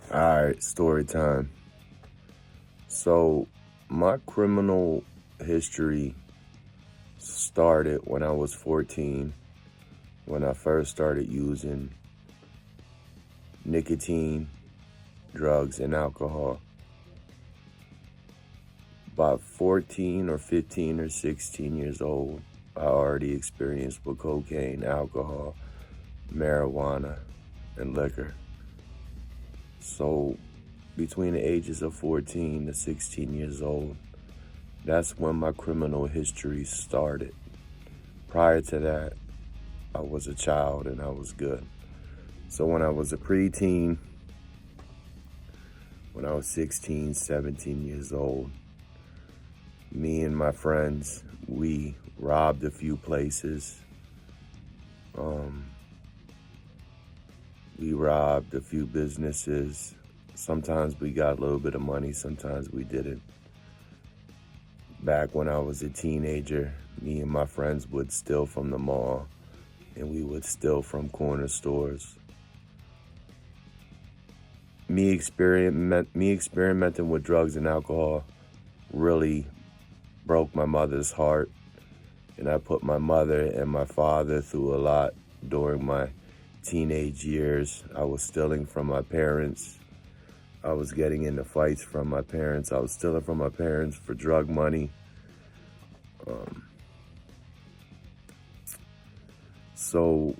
All right, story time. So, my criminal history started when I was 14, when I first started using nicotine, drugs, and alcohol. About 14 or 15 or 16 years old, I already experienced with cocaine, alcohol, marijuana, and liquor. So, between the ages of 14 to 16 years old, that's when my criminal history started. Prior to that, I was a child and I was good. So when I was a preteen, when I was 16, 17 years old, me and my friends, we robbed a few places. We robbed a few businesses. Sometimes we got a little bit of money, sometimes we didn't. Back when I was a teenager, me and my friends would steal from the mall and we would steal from corner stores. Me experimenting with drugs and alcohol really broke my mother's heart, and I put my mother and my father through a lot during my teenage years. I was stealing from my parents. I was getting into fights from my parents. I was stealing from my parents for drug money. So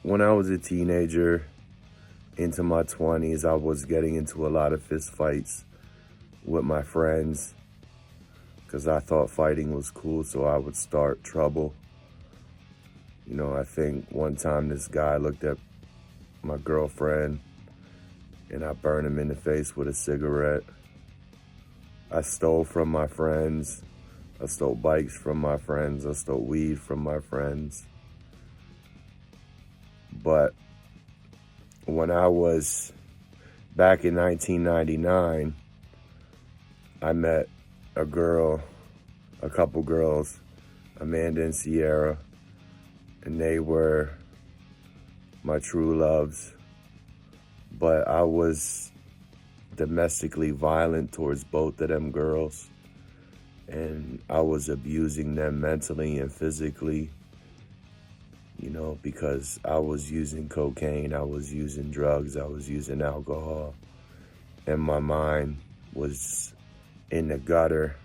when I was a teenager, into my 20s, I was getting into a lot of fist fights with my friends because I thought fighting was cool, so I would start trouble. You know, I think one time this guy looked at my girlfriend and I burned him in the face with a cigarette. I stole from my friends. I stole bikes from my friends. I stole weed from my friends. But when I was back in 1999, I met a couple girls, Amanda and Sierra, and they were my true loves. But I was domestically violent towards both of them girls, and I was abusing them mentally and physically, you know, because I was using cocaine, I was using drugs, I was using alcohol, and my mind was in the gutter,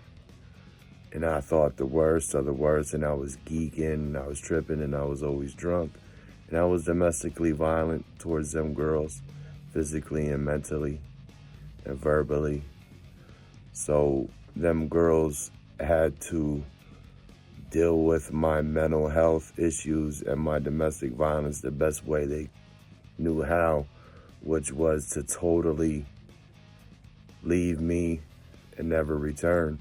and I thought the worst of the worst, and I was geeking, and I was tripping, and I was always drunk, and I was domestically violent towards them girls, physically and mentally and verbally. So them girls had to deal with my mental health issues and my domestic violence the best way they knew how, which was to totally leave me and never return.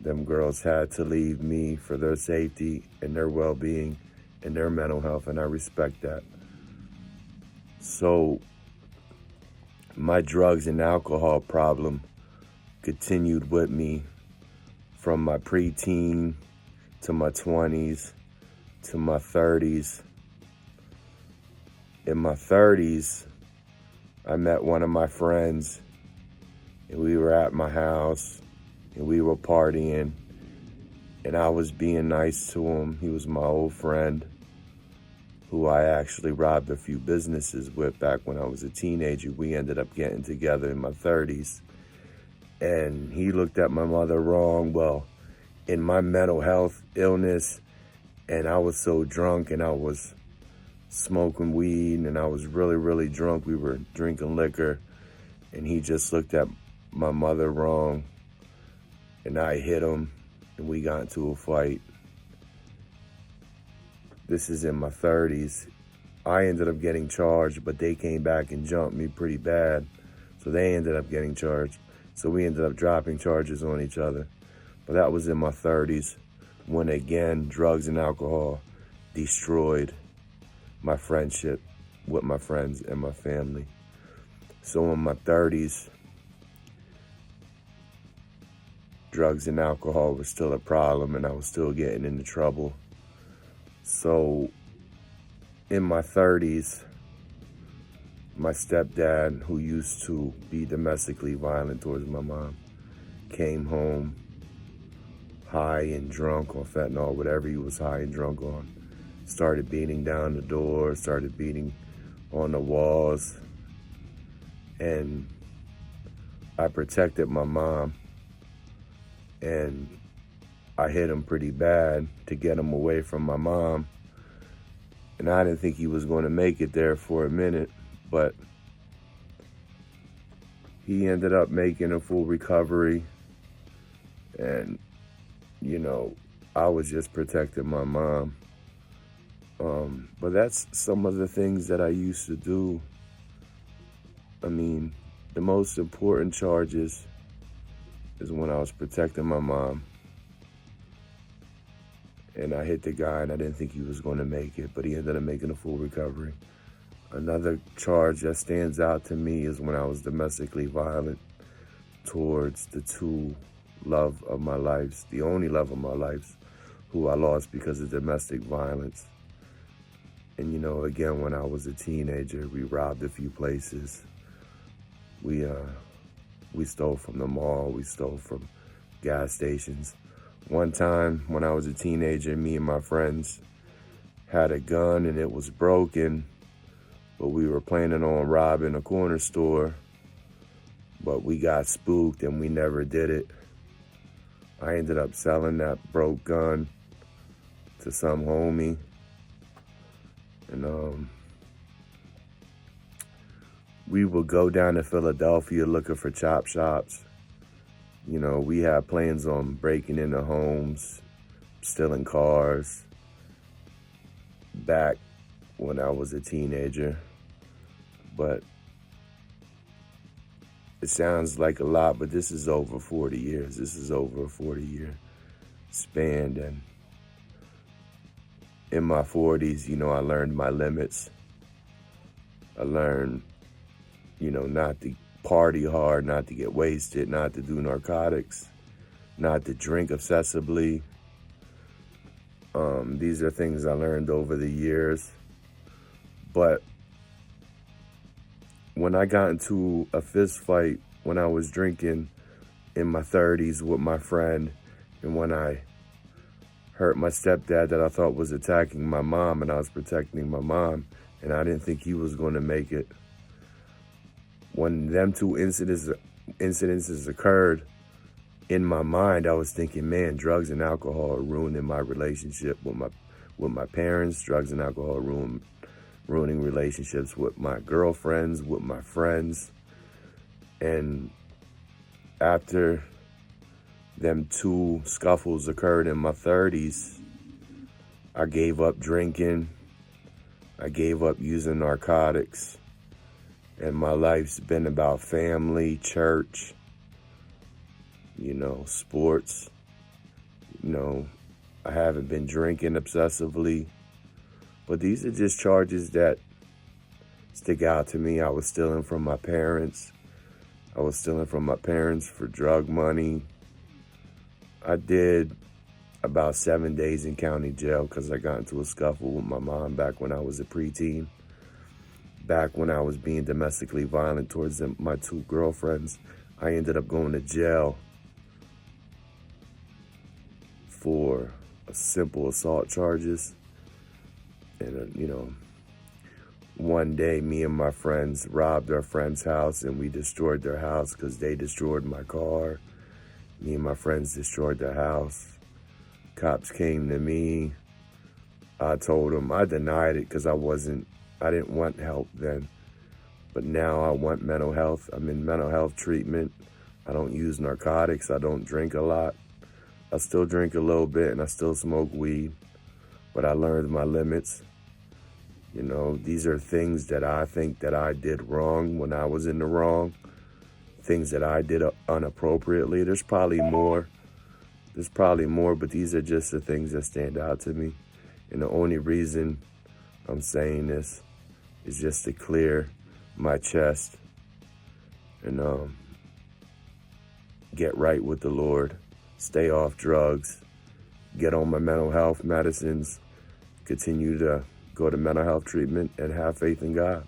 Them girls had to leave me for their safety and their well-being and their mental health, and I respect that. So my drugs and alcohol problem continued with me from my preteen to my 20s to my 30s. In my 30s, I met one of my friends, and we were at my house, and we were partying, and I was being nice to him. He was my old friend who I actually robbed a few businesses with back when I was a teenager. We ended up getting together in my 30s, and he looked at my mother wrong. Well, in my mental health illness, and I was so drunk, and I was smoking weed, and I was really, really drunk. We were drinking liquor, and he just looked at my mother wrong, and I hit him, and we got into a fight. This is in my 30s. I ended up getting charged, but they came back and jumped me pretty bad, so they ended up getting charged. So we ended up dropping charges on each other. But that was in my 30s when, again, drugs and alcohol destroyed my friendship with my friends and my family. So in my 30s, drugs and alcohol was still a problem, and I was still getting into trouble. So in my 30s, my stepdad, who used to be domestically violent towards my mom, came home high and drunk on fentanyl, whatever he was high and drunk on. Started beating down the door, started beating on the walls. And I protected my mom, and I hit him pretty bad to get him away from my mom. And I didn't think he was going to make it there for a minute, but he ended up making a full recovery. And, you know, I was just protecting my mom. But that's some of the things that I used to do. I mean, the most important charges is when I was protecting my mom. And I hit the guy, and I didn't think he was going to make it, but he ended up making a full recovery. Another charge that stands out to me is when I was domestically violent towards the two love of my lives, the only love of my lives, who I lost because of domestic violence. And, you know, again, when I was a teenager, we robbed a few places. We stole from the mall. We stole from gas stations. One time when I was a teenager, me and my friends had a gun and it was broken, but we were planning on robbing a corner store, but we got spooked and we never did it. I ended up selling that broke gun to some homie. And we would go down to Philadelphia looking for chop shops. You know, we had plans on breaking into homes, stealing cars, back when I was a teenager. But it sounds like a lot, but this is over 40 years. This is over a 40-year span. And in my 40s, you know, I learned my limits. I learned, you know, not to party hard, not to get wasted, not to do narcotics, not to drink obsessively. These are things I learned over the years. But when I got into a fist fight when I was drinking in my 30s with my friend, and when I hurt my stepdad that I thought was attacking my mom, and I was protecting my mom, and I didn't think he was going to make it. When them two incidences occurred, in my mind, I was thinking, man, drugs and alcohol are ruining my relationship with my parents. Drugs and alcohol are ruining relationships with my girlfriends, with my friends. And after them two scuffles occurred in my 30s, I gave up drinking. I gave up using narcotics. And my life's been about family, church, you know, sports. You know, I haven't been drinking obsessively. But these are just charges that stick out to me. I was stealing from my parents. I was stealing from my parents for drug money. I did about 7 days in county jail because I got into a scuffle with my mom back when I was a preteen. Back when I was being domestically violent towards my two girlfriends, I ended up going to jail for simple assault charges. And, you know, one day me and my friends robbed our friend's house and we destroyed their house because they destroyed my car. Me and my friends destroyed their house. Cops came to me. I told them, I denied it because I didn't want help then. But now I want mental health. I'm in mental health treatment. I don't use narcotics. I don't drink a lot. I still drink a little bit and I still smoke weed. But I learned my limits. You know, these are things that I think that I did wrong when I was in the wrong. Things that I did inappropriately. There's probably more, but these are just the things that stand out to me. And the only reason I'm saying this is just to clear my chest and get right with the Lord, stay off drugs, get on my mental health medicines, continue to go to mental health treatment, and have faith in God.